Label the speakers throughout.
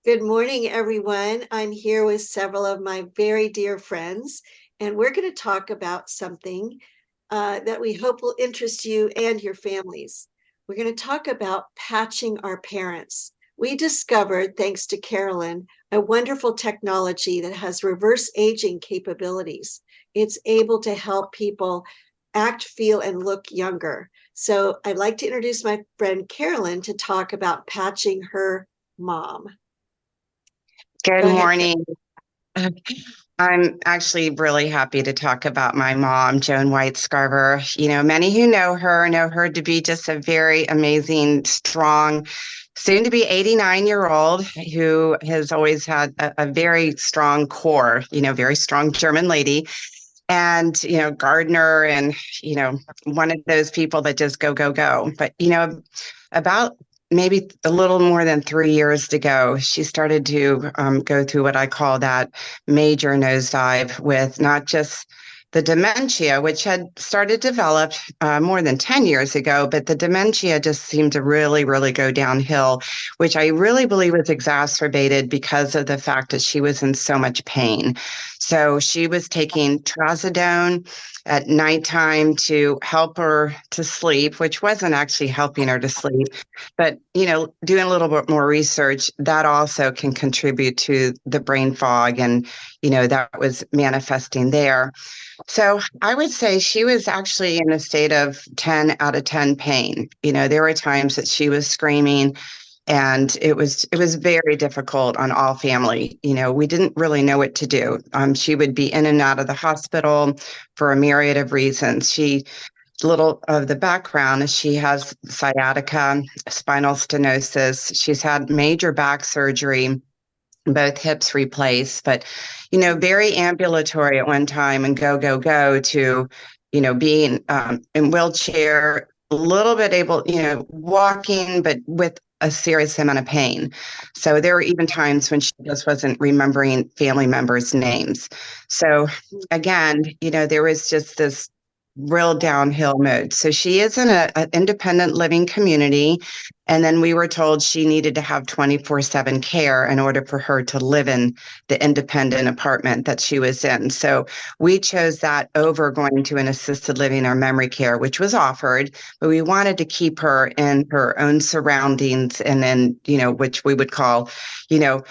Speaker 1: Good morning, everyone. I'm here with several of my very dear friends, and we're going to talk about something that we hope will interest you and your families. We're going to talk about patching our parents. We discovered, thanks to Carolyn, a wonderful technology that has reverse aging capabilities. It's able to help people act, feel, and look younger. So I'd like to introduce my friend Carolyn to talk about patching her mom.
Speaker 2: Good
Speaker 1: Go ahead, Carolyn.
Speaker 2: morning. I'm actually really happy to talk about my mom, Joan White Scarver. Many who know her to be just a very amazing, strong, soon to be 89-year-old who has always had a very strong core, very strong German lady. And, gardener and, one of those people that just go, go, go. But, about maybe a little more than 3 years ago, she started to go through what I call that major nosedive with not just the dementia, which had started to develop more than 10 years ago, but the dementia just seemed to really, really go downhill, which I really believe was exacerbated because of the fact that she was in so much pain. So she was taking trazodone at nighttime to help her to sleep, which wasn't actually helping her to sleep. But, doing a little bit more research, that also can contribute to the brain fog. And, that was manifesting there. So I would say she was actually in a state of 10 out of 10 pain. There were times that she was screaming, and it was very difficult on all family. We didn't really know what to do. She would be in and out of the hospital for a myriad of reasons. Little of the background is she has sciatica, spinal stenosis. She's had major back surgery, both hips replaced, but, very ambulatory at one time and go, go, go to, being in wheelchair, a little bit able, walking, but with a serious amount of pain. So there were even times when she just wasn't remembering family members' names. So again, there was just this real downhill mode. So she is in an independent living community. And then we were told she needed to have 24/7 care in order for her to live in the independent apartment that she was in. So we chose that over going to an assisted living or memory care, which was offered, but we wanted to keep her in her own surroundings and then, which we would call, you know,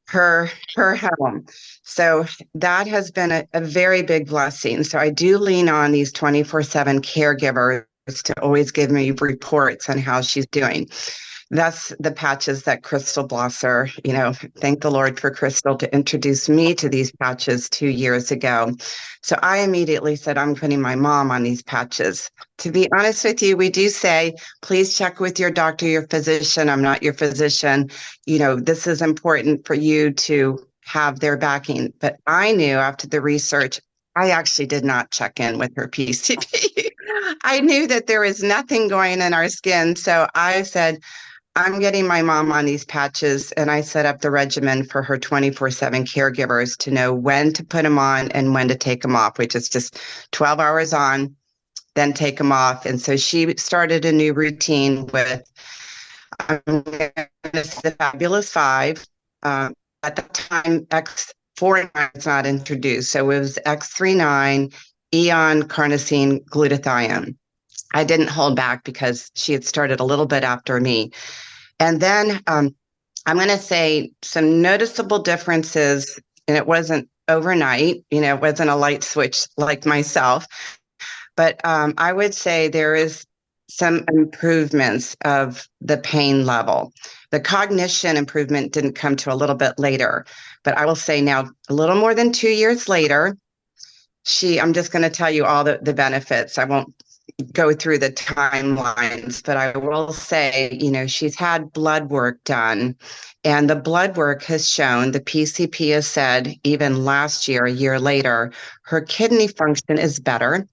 Speaker 2: her home. So that has been a very big blessing. So I do lean on these 24/7 caregivers to always give me reports on how she's doing. That's the patches that Crystal Blosser, thank the Lord for Crystal to introduce me to these patches 2 years ago. So I immediately said, I'm putting my mom on these patches. To be honest with you, we do say, please check with your doctor, your physician. I'm not your physician. This is important for you to have their backing. But I knew after the research, I actually did not check in with her PCP. I knew that there was nothing going in our skin. So I said, I'm getting my mom on these patches, and I set up the regimen for her 24/7 caregivers to know when to put them on and when to take them off, which is just 12 hours on, then take them off. And so she started a new routine with the Fabulous Five. At the time, X49 was not introduced, so it was X39, Eon, Carnosine, Glutathione. I didn't hold back because she had started a little bit after me. And then I'm going to say some noticeable differences, and it wasn't overnight, it wasn't a light switch like myself, but I would say there is some improvements of the pain level. The cognition improvement didn't come to a little bit later, but I will say now, a little more than 2 years later, I'm just going to tell you all the benefits. I won't go through the timelines, but I will say, she's had blood work done, and the blood work has shown, the PCP has said, even last year, a year later, her kidney function is better,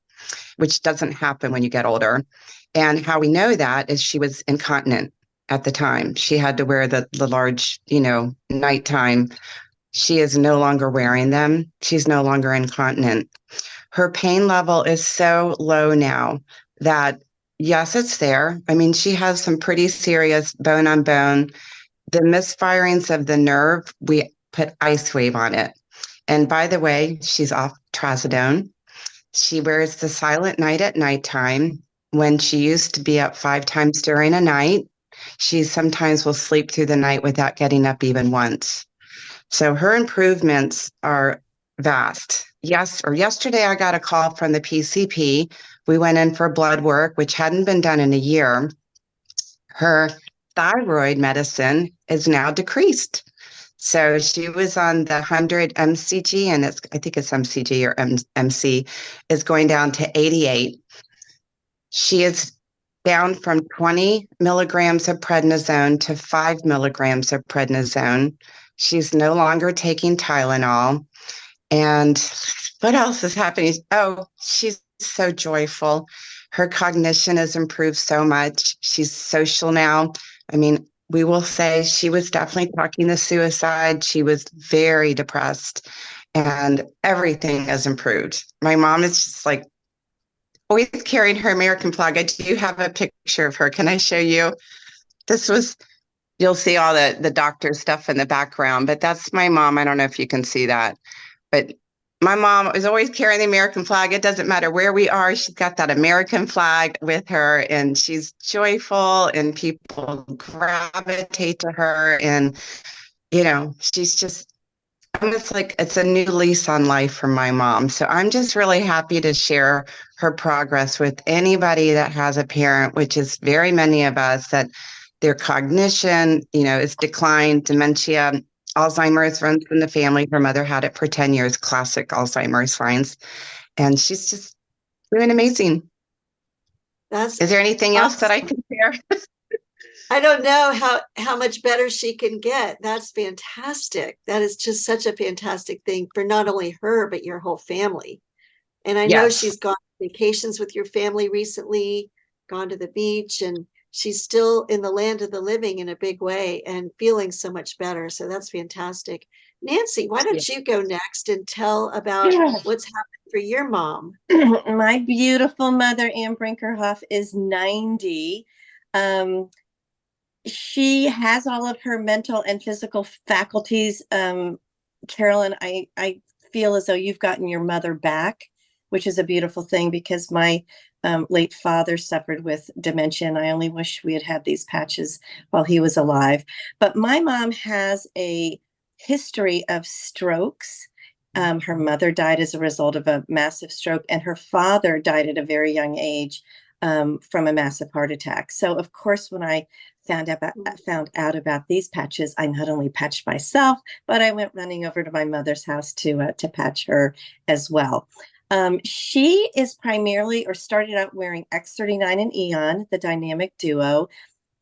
Speaker 2: which doesn't happen when you get older. And how we know that is she was incontinent at the time. She had to wear the large, nighttime. She is no longer wearing them. She's no longer incontinent. Her pain level is so low now that, yes, it's there. I mean, she has some pretty serious bone on bone the misfirings of the nerve, we put Ice Wave on it. And by the way, she's off trazodone. She wears the Silent Night at nighttime. When she used to be up 5 times during a night, she sometimes will sleep through the night without getting up even once. So her improvements are vast. Yesterday I got a call from the PCP. We went in for blood work, which hadn't been done in a year. Her thyroid medicine is now decreased. So she was on the 100 mcg, and I think it's mcg or MC, is going down to 88. She is down from 20 milligrams of prednisone to 5 milligrams of prednisone. She's no longer taking Tylenol. And what else is happening? Oh, she's so joyful. Her cognition has improved so much. She's social now. I mean, we will say she was definitely talking to suicide. She was very depressed, and everything has improved. My mom is just like always carrying her American flag. I do have a picture of her. Can I show you? This was, you'll see all the doctor stuff in the background, but that's my mom. I don't know if you can see that, but my mom is always carrying the American flag. It doesn't matter where we are. She's got that American flag with her, and she's joyful, and people gravitate to her. And, she's just, it's like it's a new lease on life for my mom. So I'm just really happy to share her progress with anybody that has a parent, which is very many of us, that their cognition, is declined, dementia, Alzheimer's runs in the family. Her mother had it for 10 years, classic Alzheimer's signs. And she's just doing amazing.
Speaker 1: That's
Speaker 2: Is there anything else that I
Speaker 1: awesome.
Speaker 2: can share?
Speaker 1: I don't know how much better she can get. That's fantastic. That is just such a fantastic thing for not only her, but your whole family. And I know
Speaker 2: Yes.
Speaker 1: she's gone on vacations with your family recently, gone to the beach, and she's still in the land of the living in a big way and feeling so much better. So that's fantastic. Nancy, why
Speaker 2: Yeah.
Speaker 1: don't you go next and tell about what's happened for your mom?
Speaker 3: My beautiful mother, Ann Brinkerhoff, is 90. She has all of her mental and physical faculties. Carolyn, I feel as though you've gotten your mother back, which is a beautiful thing, because my late father suffered with dementia. And I only wish we had had these patches while he was alive. But my mom has a history of strokes. Her mother died as a result of a massive stroke, and her father died at a very young age from a massive heart attack. So, of course, when I found out about these patches, I not only patched myself, but I went running over to my mother's house to patch her as well. She is primarily, or started out wearing X39 and Eon, the dynamic duo.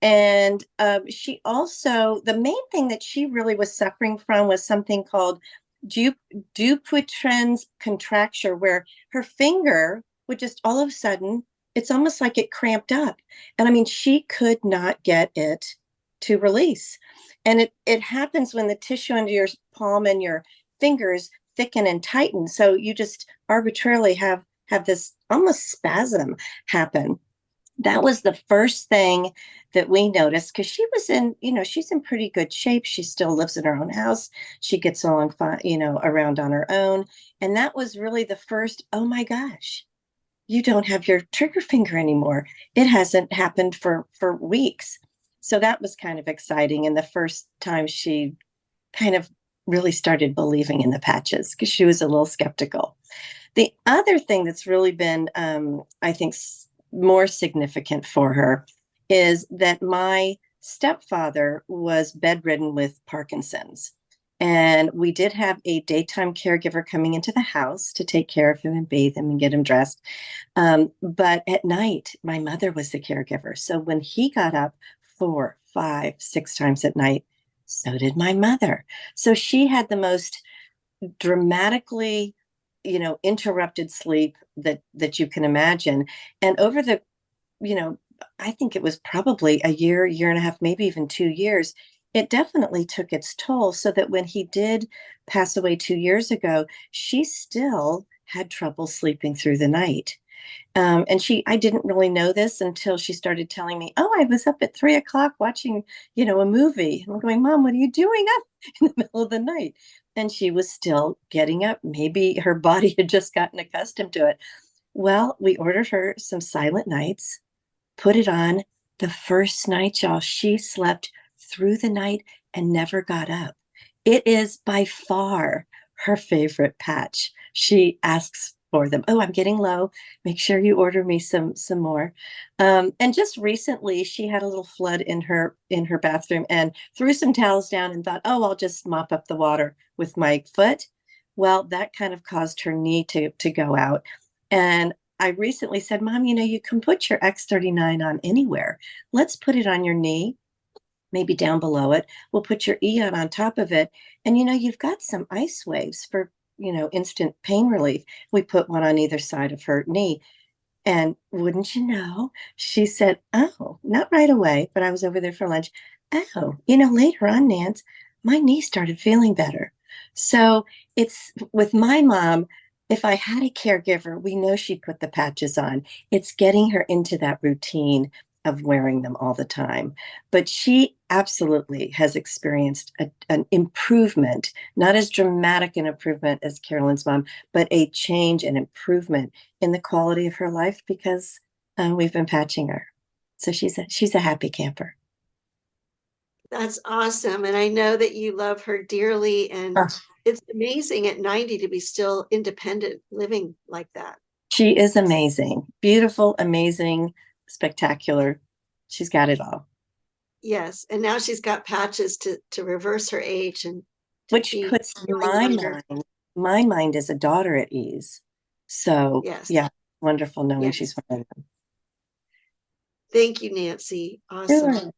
Speaker 3: And she also, the main thing that she really was suffering from was something called Dupuytren's contracture, where her finger would just all of a sudden, it's almost like it cramped up. And I mean, she could not get it to release. And it happens when the tissue under your palm and your fingers thicken and tighten. So you just arbitrarily have this almost spasm happen. That was the first thing that we noticed, because she was in, she's in pretty good shape. She still lives in her own house. She gets along fine, around on her own. And that was really the first, oh my gosh, you don't have your trigger finger anymore. It hasn't happened for weeks. So that was kind of exciting. And the first time she kind of really started believing in the patches, because she was a little skeptical. The other thing that's really been, I think, more significant for her is that my stepfather was bedridden with Parkinson's. And we did have a daytime caregiver coming into the house to take care of him and bathe him and get him dressed. But at night, my mother was the caregiver. So when he got up 4, 5, 6 times at night, so did my mother. So she had the most dramatically, interrupted sleep that you can imagine. And over the, I think it was probably a year and a half, maybe even 2 years, it definitely took its toll, so that when he did pass away 2 years ago, she still had trouble sleeping through the night. And I didn't really know this until she started telling me, oh, I was up at 3 o'clock watching, a movie. And I'm going, Mom, what are you doing up in the middle of the night? And she was still getting up. Maybe her body had just gotten accustomed to it. Well, we ordered her some Silent Nights, put it on. The first night, y'all, she slept through the night and never got up. It is by far her favorite patch. She asks for them. Oh, I'm getting low. Make sure you order me some more. And just recently, she had a little flood in her bathroom and threw some towels down and thought, oh, I'll just mop up the water with my foot. Well, that kind of caused her knee to go out. And I recently said, Mom, you can put your X39 on anywhere. Let's put it on your knee, maybe down below it. We'll put your Eon on top of it. And, you've got some ice waves for, instant pain relief. We put one on either side of her knee. And wouldn't you know, she said, oh, not right away, but I was over there for lunch. Oh, later on, Nance, my knee started feeling better. So it's with my mom. If I had a caregiver, we know she'd put the patches on. It's getting her into that routine of wearing them all the time. But she absolutely has experienced an improvement, not as dramatic an improvement as Carolyn's mom, but a change and improvement in the quality of her life because we've been patching her. So she's a happy camper.
Speaker 1: That's awesome. And I know that you love her dearly. And it's amazing at 90 to be still independent living like that.
Speaker 3: She is amazing, beautiful, amazing, spectacular. She's got it all.
Speaker 1: Yes. And now she's got patches to reverse her age and
Speaker 3: which puts my mind as a daughter at ease. So
Speaker 1: yes.
Speaker 3: Yeah, wonderful knowing she's one of them.
Speaker 1: Thank you, Nancy. Awesome.
Speaker 3: Sure.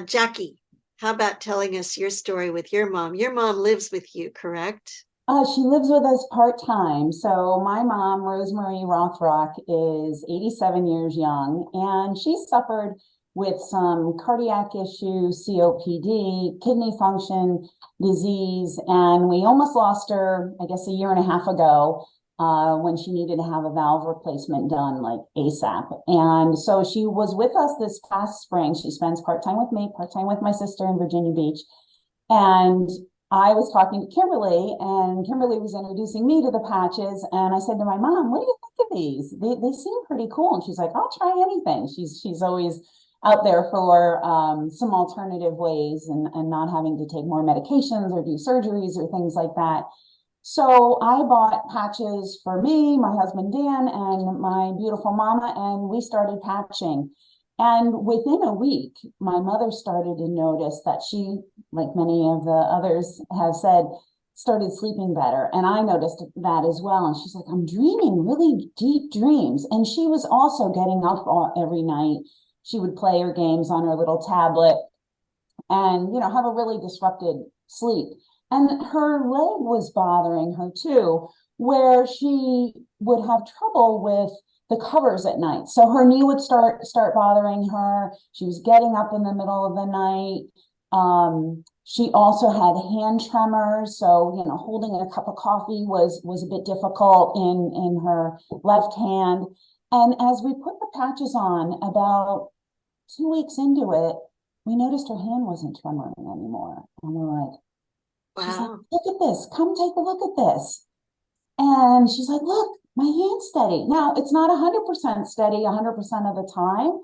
Speaker 1: Jackie, how about telling us your story with your mom? Your mom lives with you, correct?
Speaker 4: She lives with us part-time. So my mom, Rosemary Rothrock, is 87 years young, and she suffered with some cardiac issues, COPD, kidney function disease, and we almost lost her, I guess, a year and a half ago when she needed to have a valve replacement done like ASAP. And so she was with us this past spring. She spends part-time with me, part-time with my sister in Virginia Beach. And I was talking to Kimberly, and Kimberly was introducing me to the patches. And I said to my mom, what do you think of these? They seem pretty cool. And she's like, I'll try anything. She's always out there for some alternative ways and not having to take more medications or do surgeries or things like that. So I bought patches for me, my husband Dan, and my beautiful mama, and we started patching. And within a week, my mother started to notice that she, like many of the others have said, started sleeping better. And I noticed that as well. And she's like, I'm dreaming really deep dreams. And she was also getting up every night. She would play her games on her little tablet and, have a really disrupted sleep. And her leg was bothering her too, where she would have trouble with the covers at night. So her knee would start bothering her. She was getting up in the middle of the night. She also had hand tremors. So, holding a cup of coffee was a bit difficult in her left hand. And as we put the patches on, about 2 weeks into it, we noticed her hand wasn't tremoring anymore. And we're like, she's like, look at this. Come take a look at this. And she's like, look, my hand's steady. Now, it's not 100% steady 100% of the time,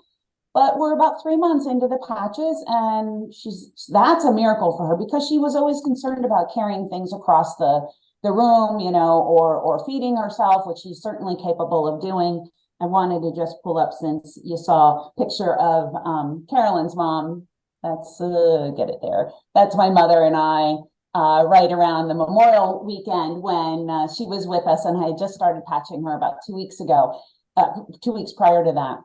Speaker 4: but we're about 3 months into the patches, and that's a miracle for her because she was always concerned about carrying things across the room, or feeding herself, which she's certainly capable of doing. I wanted to just pull up, since you saw a picture of Carolyn's mom. That's, get it there. That's my mother and I. Right around the Memorial weekend when she was with us, and I had just started patching her about 2 weeks ago, 2 weeks prior to that.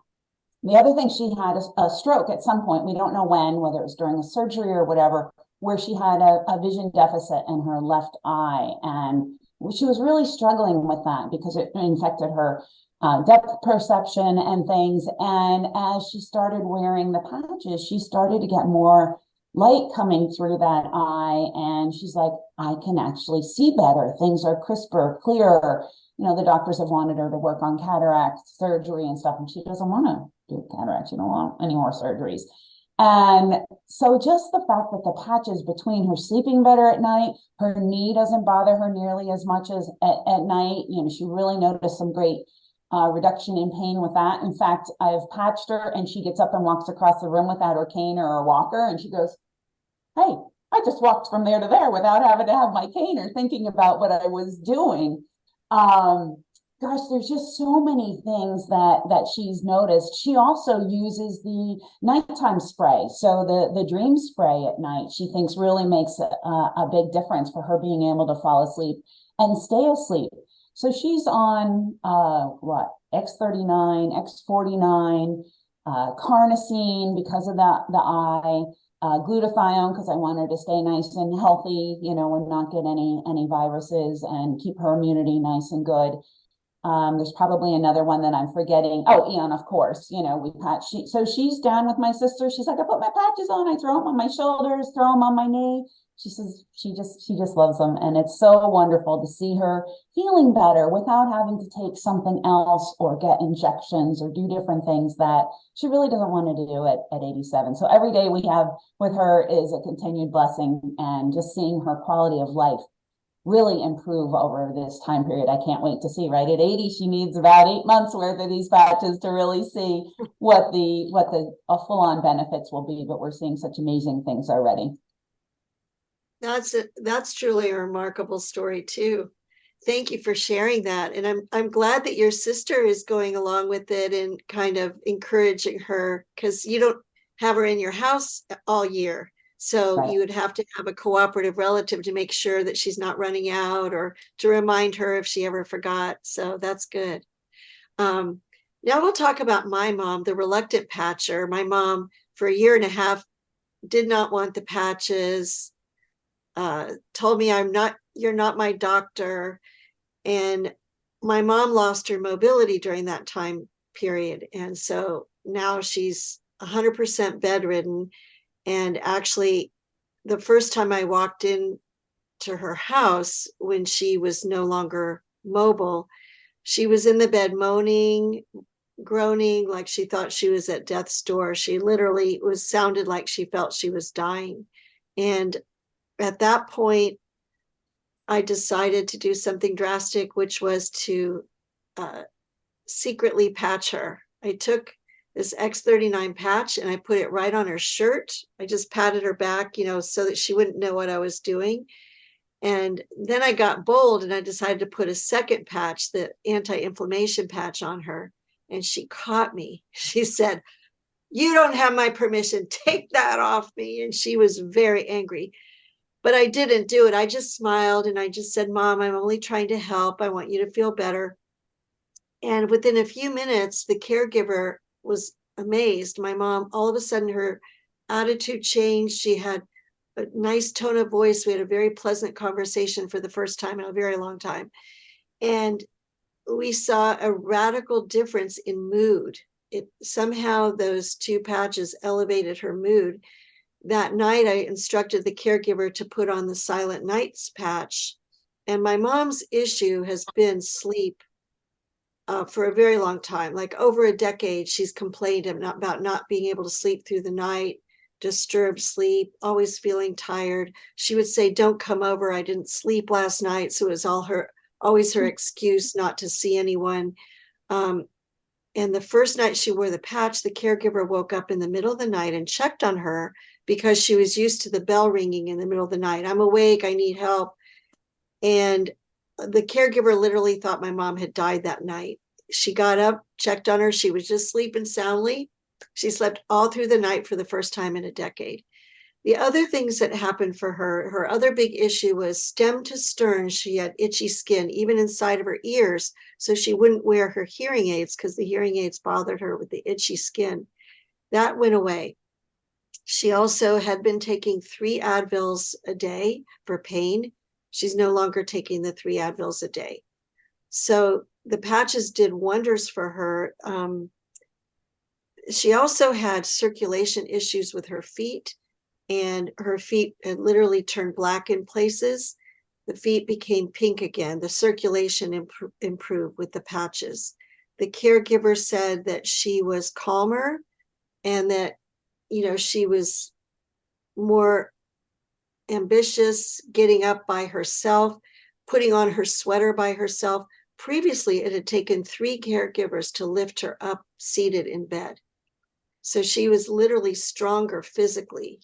Speaker 4: The other thing, she had a stroke at some point. We don't know when, whether it was during a surgery or whatever, where she had a vision deficit in her left eye. And she was really struggling with that because it infected her depth perception and things. And as she started wearing the patches, she started to get more light coming through that eye. And she's like, I can actually see better. Things are crisper, clearer. You know, the doctors have wanted her to work on cataract surgery and stuff, and she doesn't want to do cataracts. She don't want any more surgeries. And so just the fact that the patches between her sleeping better at night, her knee doesn't bother her nearly as much as at night. You know, she really noticed some great reduction in pain with that. In fact, I've patched her and she gets up and walks across the room without her cane or her walker. And she goes, hey, I just walked from there to there without having to have my cane or thinking about what I was doing. Gosh, there's just so many things that she's noticed. She also uses the nighttime spray. So the dream spray at night, she thinks really makes a big difference for her being able to fall asleep and stay asleep. So she's on X39, X49, carnosine because of the eye, glutathione because I want her to stay nice and healthy, you know, and not get any viruses and keep her immunity nice and good. There's probably another one that I'm forgetting. Oh, Eon, of course. You know, we patch. So she's down with my sister. She's like, I put my patches on. I throw them on my shoulders, throw them on my knee. She says she just loves them, and it's so wonderful to see her feeling better without having to take something else or get injections or do different things that she really doesn't want to do at 87. So every day we have with her is a continued blessing, and just seeing her quality of life really improve over this time period. I can't wait to see, right? At 80, she needs about 8 months worth of these patches to really see what the full-on benefits will be, but we're seeing such amazing things already.
Speaker 1: That's truly a remarkable story too. Thank you for sharing that. And I'm glad that your sister is going along with it and kind of encouraging her, because you don't have her in your house all year. So
Speaker 4: Right.
Speaker 1: you would have to have a cooperative relative to make sure that she's not running out, or to remind her if she ever forgot. So that's good. Now we'll talk about my mom, the reluctant patcher. My mom, for a year and a half, did not want the patches, told me, you're not my doctor. And my mom lost her mobility during that time period. And so now she's 100% bedridden. And actually, the first time I walked in to her house when she was no longer mobile, she was in the bed moaning, groaning, like she thought she was at death's door. She literally sounded like she felt she was dying. And at that point, I decided to do something drastic, which was to secretly patch her. I took this X39 patch and I put it right on her shirt. I just patted her back, you know, so that she wouldn't know what I was doing. And then I got bold and I decided to put a second patch, the anti-inflammation patch, on her. And she caught me. She said, "You don't have my permission. Take that off me." And she was very angry. But I didn't do it. I just smiled and I just said, "Mom, I'm only trying to help. I want you to feel better." And within a few minutes, the caregiver was amazed. My mom, all of a sudden, her attitude changed. She had a nice tone of voice. We had a very pleasant conversation for the first time in a very long time. And we saw a radical difference in mood. Somehow those two patches elevated her mood. That night, I instructed the caregiver to put on the Silent Nights patch. And my mom's issue has been sleep for a very long time. Like over a decade, she's complained about not being able to sleep through the night, disturbed sleep, always feeling tired. She would say, "Don't come over. I didn't sleep last night." So it was always her excuse not to see anyone. And the first night she wore the patch, the caregiver woke up in the middle of the night and checked on her because she was used to the bell ringing in the middle of the night. "I'm awake, I need help." And the caregiver literally thought my mom had died that night. She got up, checked on her. She was just sleeping soundly. She slept all through the night for the first time in a decade. The other things that happened for her other big issue was stem to stern. She had itchy skin, even inside of her ears. So she wouldn't wear her hearing aids because the hearing aids bothered her with the itchy skin. That went away. She also had been taking 3 Advils a day for pain. She's no longer taking the 3 Advils a day. So the patches did wonders for her. She also had circulation issues with her feet. and her feet had literally turned black in places. The feet became pink again. The circulation improved with the patches. The caregiver said that she was calmer and that, she was more ambitious, getting up by herself, putting on her sweater by herself. Previously, it had taken 3 caregivers to lift her up seated in bed. So she was literally stronger physically.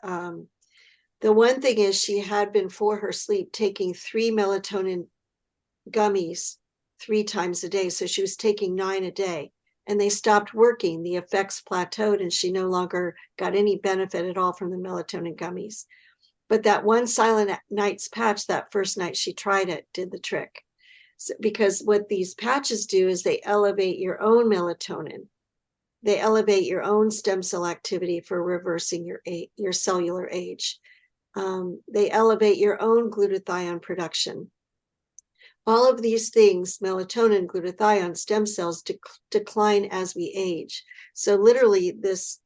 Speaker 1: The one thing is she had been for her sleep taking 3 melatonin gummies 3 times a day. So she was taking 9 a day and they stopped working. The effects plateaued and she no longer got any benefit at all from the melatonin gummies. But that one Silent Nights patch, that first night she tried it, did the trick. So, because what these patches do is they elevate your own melatonin. They elevate your own stem cell activity for reversing your cellular age. They elevate your own glutathione production. All of these things, melatonin, glutathione, stem cells, decline as we age. So literally this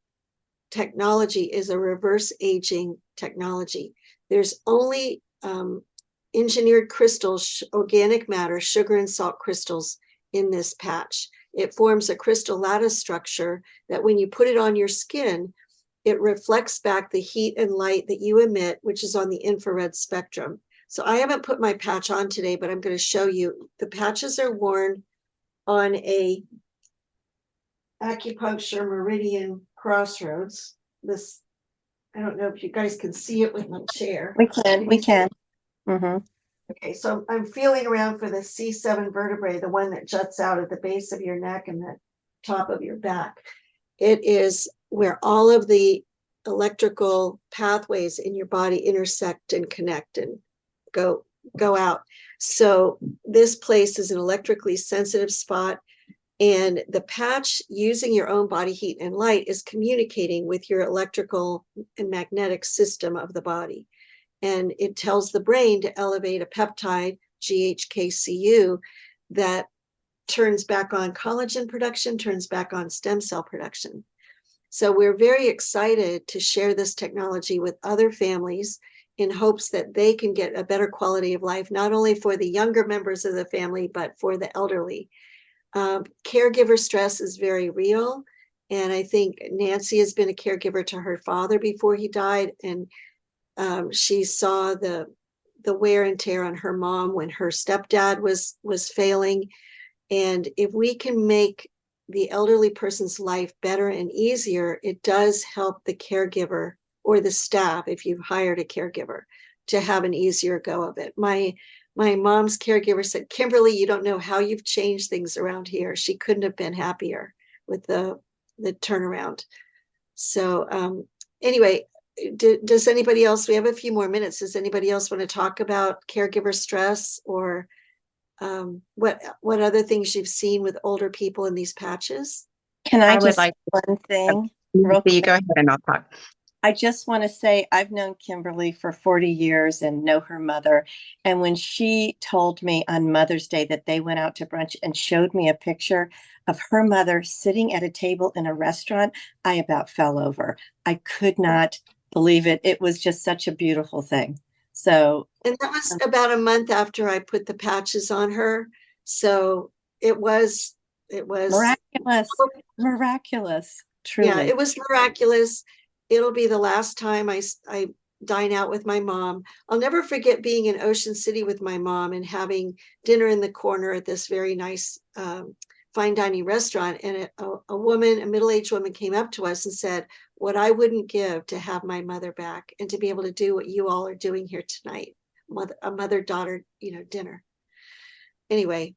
Speaker 1: technology is a reverse aging technology. There's only engineered crystals, organic matter, sugar and salt crystals in this patch. It forms a crystal lattice structure that when you put it on your skin, it reflects back the heat and light that you emit, which is on the infrared spectrum. So I haven't put my patch on today, but I'm going to show you. The patches are worn on a acupuncture meridian crossroads. This, I don't know if you guys can see it with my chair.
Speaker 3: We can. Mm-hmm.
Speaker 1: Okay, so I'm feeling around for the C7 vertebrae, the one that juts out at the base of your neck and the top of your back. It is where all of the electrical pathways in your body intersect and connect and go out. So this place is an electrically sensitive spot, and the patch, using your own body heat and light, is communicating with your electrical and magnetic system of the body. And it tells the brain to elevate a peptide, GHKCU, that turns back on collagen production, turns back on stem cell production. So we're very excited to share this technology with other families in hopes that they can get a better quality of life, not only for the younger members of the family, but for the elderly. Caregiver stress is very real. And I think Nancy has been a caregiver to her father before he died. And she saw the wear and tear on her mom when her stepdad was failing. And if we can make the elderly person's life better and easier, it does help the caregiver or the staff, if you've hired a caregiver, to have an easier go of it. My mom's caregiver said, "Kimberly, you don't know how you've changed things around here." She couldn't have been happier with the turnaround. So anyway, does anybody else, we have a few more minutes, does anybody else want to talk about caregiver stress or what other things you've seen with older people in these patches?
Speaker 3: Can I
Speaker 2: would
Speaker 3: just
Speaker 2: like
Speaker 3: one thing?
Speaker 2: you
Speaker 3: Real quick?
Speaker 2: go ahead and I'll talk.
Speaker 3: I just want to say I've known Kimberly for 40 years and know her mother. And when she told me on Mother's Day that they went out to brunch and showed me a picture of her mother sitting at a table in a restaurant, I about fell over. I could not believe it. It was just such a beautiful thing. So,
Speaker 1: and that was about a month after I put the patches on her. So it was
Speaker 3: miraculous, truly.
Speaker 1: Yeah, it was miraculous. It'll be the last time I dine out with my mom. I'll never forget being in Ocean City with my mom and having dinner in the corner at this very nice fine dining restaurant. And a woman, a middle-aged woman, came up to us and said, "What I wouldn't give to have my mother back and to be able to do what you all are doing here tonight, a mother-daughter, dinner." Anyway,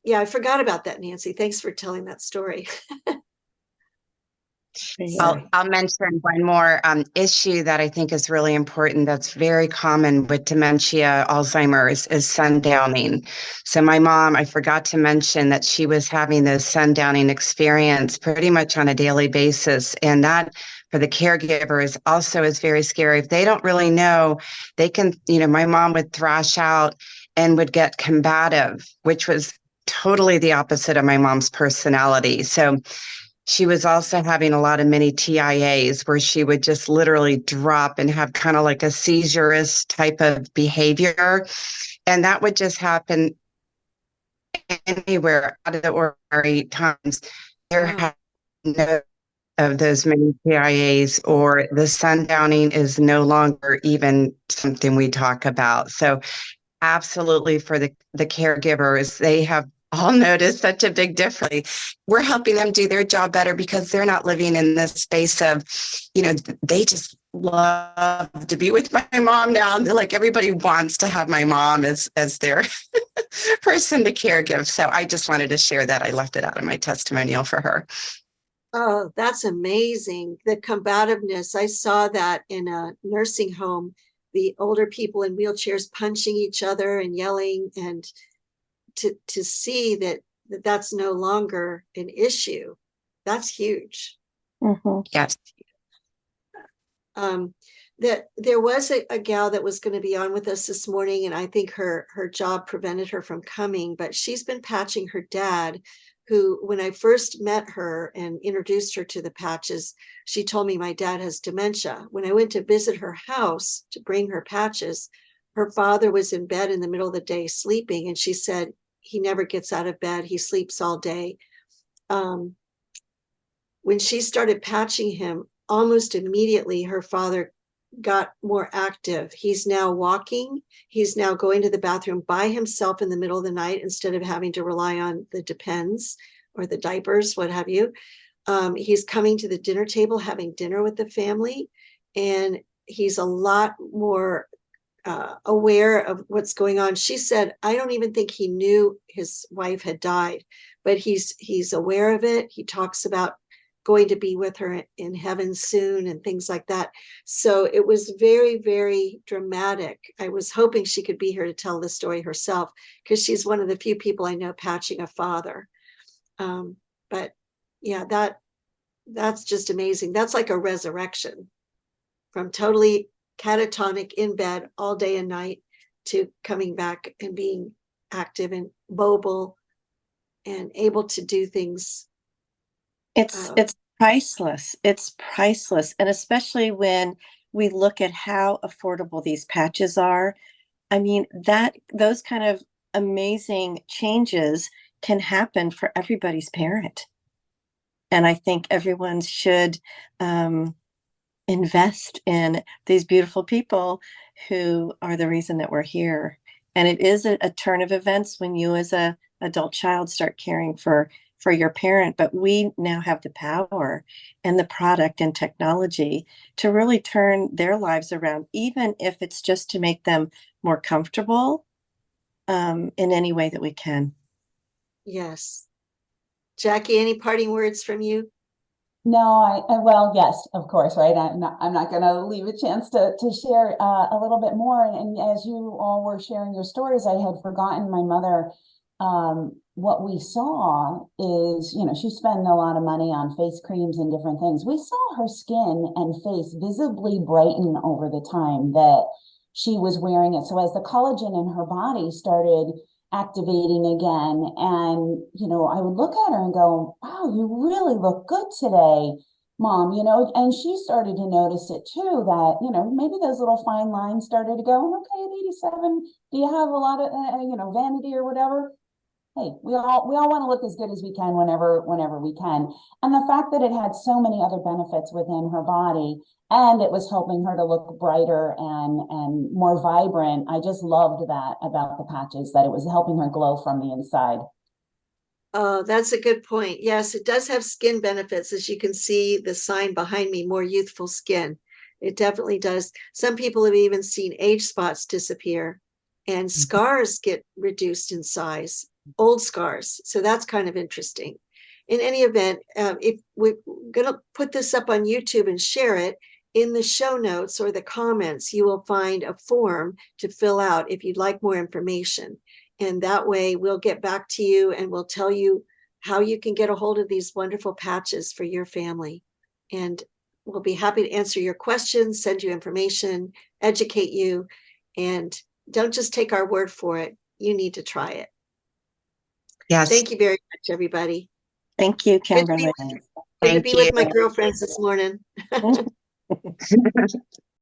Speaker 1: yeah, I forgot about that, Nancy. Thanks for telling that story.
Speaker 2: I'll mention one more issue that I think is really important that's very common with dementia, Alzheimer's, is sundowning. So my mom, I forgot to mention that she was having this sundowning experience pretty much on a daily basis. And that for the caregivers also is very scary. If they don't really know, they can, my mom would thrash out and would get combative, which was totally the opposite of my mom's personality. So she was also having a lot of mini TIAs where she would just literally drop and have kind of like a seizurous type of behavior. And that would just happen anywhere out of the ordinary times. There
Speaker 1: Wow.
Speaker 2: have no of those many TIAs, or the sundowning is no longer even something we talk about. So absolutely, for the caregivers, they have all noticed such a big difference. We're helping them do their job better because they're not living in this space of, they just love to be with my mom now. They're like, everybody wants to have my mom as their person to caregive. So I just wanted to share that. I left it out of my testimonial for her.
Speaker 1: Oh, that's amazing. The combativeness. I saw that in a nursing home, the older people in wheelchairs punching each other and yelling, and to see that that's no longer an issue. That's huge.
Speaker 3: Mhm.
Speaker 2: Yes.
Speaker 1: That there was a gal that was going to be on with us this morning, and I think her job prevented her from coming, but she's been patching her dad, who, when I first met her and introduced her to the patches, she told me my dad has dementia. When I went to visit her house to bring her patches, her father was in bed in the middle of the day sleeping, and she said he never gets out of bed, he sleeps all day. When she started patching him, almost immediately her father got more active. He's now walking. He's now going to the bathroom by himself in the middle of the night instead of having to rely on the Depends or the diapers, what have you. He's coming to the dinner table, having dinner with the family, and he's a lot more aware of what's going on. She said, I don't even think he knew his wife had died, but he's aware of it. He talks about going to be with her in heaven soon and things like that. So it was very, very dramatic. I was hoping she could be here to tell the story herself, because she's one of the few people I know patching a father. But yeah, that's just amazing. That's like a resurrection from totally catatonic in bed all day and night to coming back and being active and mobile and able to do things.
Speaker 3: It's priceless. It's priceless. And especially when we look at how affordable these patches are. I mean, those kind of amazing changes can happen for everybody's parent. And I think everyone should invest in these beautiful people who are the reason that we're here. And it is a turn of events when you as a adult child start caring for your parent, but we now have the power and the product and technology to really turn their lives around, even if it's just to make them more comfortable in any way that we can.
Speaker 1: Yes. Jackie, any parting words from you?
Speaker 4: No, well, yes, of course, right? I'm not going to leave a chance to share a little bit more. And as you all were sharing your stories, I had forgotten my mother. What we saw is, she spent a lot of money on face creams and different things. We saw her skin and face visibly brighten over the time that she was wearing it. So as the collagen in her body started activating again, and I would look at her and go, wow, you really look good today, Mom, and she started to notice it too, that maybe those little fine lines started to go, okay, at 87, do you have a lot of vanity or whatever? Hey, we all want to look as good as we can whenever we can. And the fact that it had so many other benefits within her body, and it was helping her to look brighter and more vibrant. I just loved that about the patches, that it was helping her glow from the inside.
Speaker 1: Oh, that's a good point. Yes, it does have skin benefits. As you can see, the sign behind me, more youthful skin. It definitely does. Some people have even seen age spots disappear and scars get reduced in size, old scars. So that's kind of interesting. In any event, if we're going to put this up on YouTube and share it, in the show notes or the comments, you will find a form to fill out if you'd like more information. And that way we'll get back to you and we'll tell you how you can get a hold of these wonderful patches for your family. And we'll be happy to answer your questions, send you information, educate you, and don't just take our word for it. You need to try it.
Speaker 2: Yes.
Speaker 1: Thank you very much, everybody.
Speaker 3: Thank you,
Speaker 1: Good to be
Speaker 3: Kimberly.
Speaker 1: with you. Going to
Speaker 2: Thank
Speaker 1: be with my
Speaker 2: you.
Speaker 1: girlfriends this morning.